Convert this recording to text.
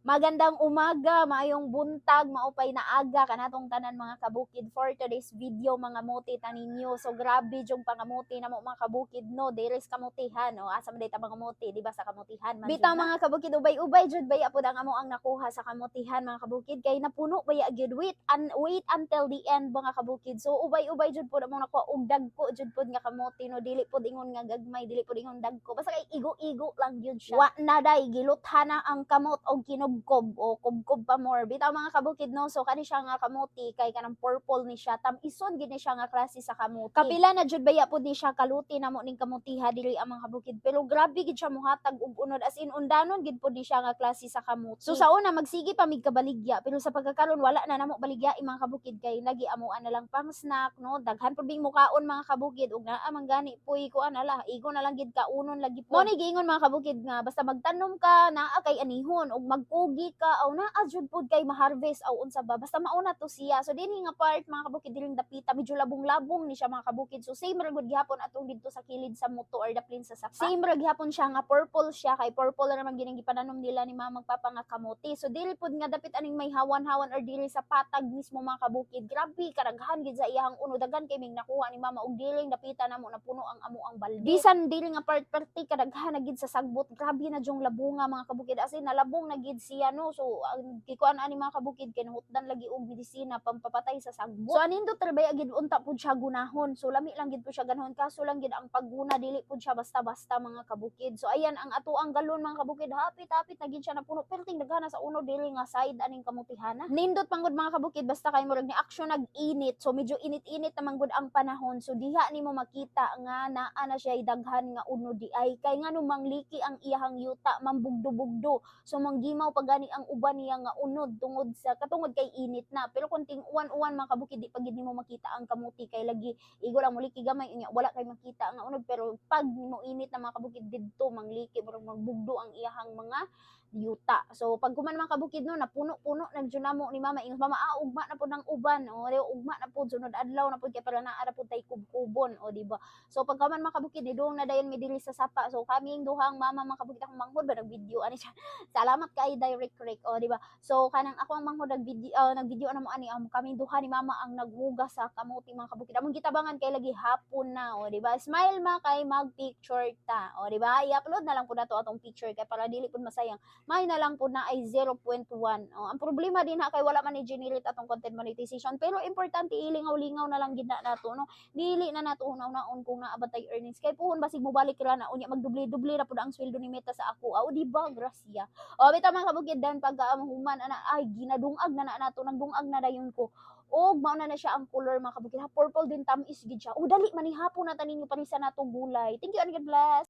Magandang umaga, maayong buntag, maupay na aga kanatong tanan mga kabukid for today's video mga muti taninyo. So grabe jung pangamuti namo mga kabukid no, deres kamutihan o asa man dayta mga muti, di ba sa kamutihan man bitaw mga kabukid ubay-ubay jud baya pud ang amo ang nakuha sa kamutihan mga kabukid kay napuno baya gyud wait until the end mga kabukid. So ubay-ubay jud pud amo nakuha og dagko jud pud nga kamuti no, dili pud ingon nga gagmay, dili pud ingon dagko. Basta kay igo-igo lang gyud siya. Wa na day giluthana ang kamot og kubkob o kubkob pa more bitaw mga kabukid no. So kani siya nga kamuti kay kanang purple ni siya tamison gid ni siya nga klase sa kamuti. Kapila na jud baya pud ni siya kaluti namo ning kamutiha dili ang mga kabukid, pero grabe gid siya mohatag og unod as in undanon gid pud ni siya nga klase sa kamuti. So sa una magsige pa mig kabaligya, pero sa pagkakaron wala na namo baligya mga kabukid kay nagiamuan na lang pang snack no, daghan pud bing mukaon mga kabukid ug naa man gani puy kuan ala igo na lang gid kaunon lagi po. Mo ni giingon mga kabukid nga basta magtanom ka naa kay anihon ug magkugi ka aw naa jud pud kay ma-harvest aw unsa ba basta mauna to siya. So dinhi nga part mga kabukid diring dapita medyo labong-labong ni siya mga kabukid. So same ra gud gihapon atong didto sa kilid sa muto or daplin sa sapa. Same ra gihapon siya nga purple siya kay purple na naman ginang gipananom nila ni mama magpapa nga kamuti. So dili pud nga dapit aning may hawan-hawan or dili sa patag mismo mga kabukid. Grabe karaghan gid sa iyang uno daghan kay mig nakuha ni mama og diling dapita namo napuno ang amo ang balde. Bisan dili nga part-parti kadaghan na gid sa sagbot. Grabe na jung labunga mga kabukid as in nalabong na gid siya no. So kikuan ani mga kabukid kay nangutdan lagi og medisina pampapatay sa sagbot. So anindot trabay gid unta pud siya gunahon. So lami lang gid pud siya ganhon kaso lang gid ang pagguna dili pud siya basta-basta mga kabukid. So ayan ang ato ang galon mga kabukid hapit-hapit na gid siya napuno pero ting daghan na sa uno dili nga side aning kamutihana. Nindot pangud mga kabukid basta kay murag ni action nag-init. So medyo init-init naman gud ang panahon. So diha nimo makita nga naa na siya daghan nga uno di ay kay ngano mangliki ang iyahang yuta mambugdo-bugdo. So manggimaw pa gani ang uban niya nga unod tungod sa katungod kay init na. Pero kunting uwan-uwan mga kabukid di pa gid nimo makita ang kamuti kay lagi igo lang muliki gamay unya wala kay makita nga unod pero pag nimo init na mga kabukid didto mangliki murag magbugdo ang iyahang mga yuta. So pag kuman mga kabukid no napuno-puno nagjunamo ni mama ingon mama ugma na pud ang uban o ugma na pud sunod adlaw na pud kay para naa ra pud tay kubkubon o di ba. So pag kuman mga kabukid ni dong na dayon mi diri sa sapa. So kaming duhang mama mga kabukid akong manghod ba nag-video ani siya. Salamat kay Direct Rick o di ba. So kanang ako ang manghod nag-video na mo ani kaming duha ni mama ang naghugas sa kamuti mga kabukid. Among gitabangan kay lagi hapon na o di ba. Smile ma kay mag-picture ta o di ba. I-upload na lang pud nato atong picture kay para dili pud masayang. May na lang po na ay 0.1. Ang problema din kay wala man i-generate atong content monetization pero importante ilingaw-lingaw na lang gid na nato no. Dili na nato unaw-unaon kung naabantay earnings kay puhon basig mobalik ra na unya magdubli-dubli ra pud ang sweldo ni Meta sa ako. Aw di ba grasya. O bitaw mga kabukid dan pagka human ana ay ginadungag na nato nang dungag na dayon ko. Og mao na siya ang color mga kabukid. Purple din tamis gid siya. O dali manihapon na taninyo panisa nato gulay. Thank you and God bless.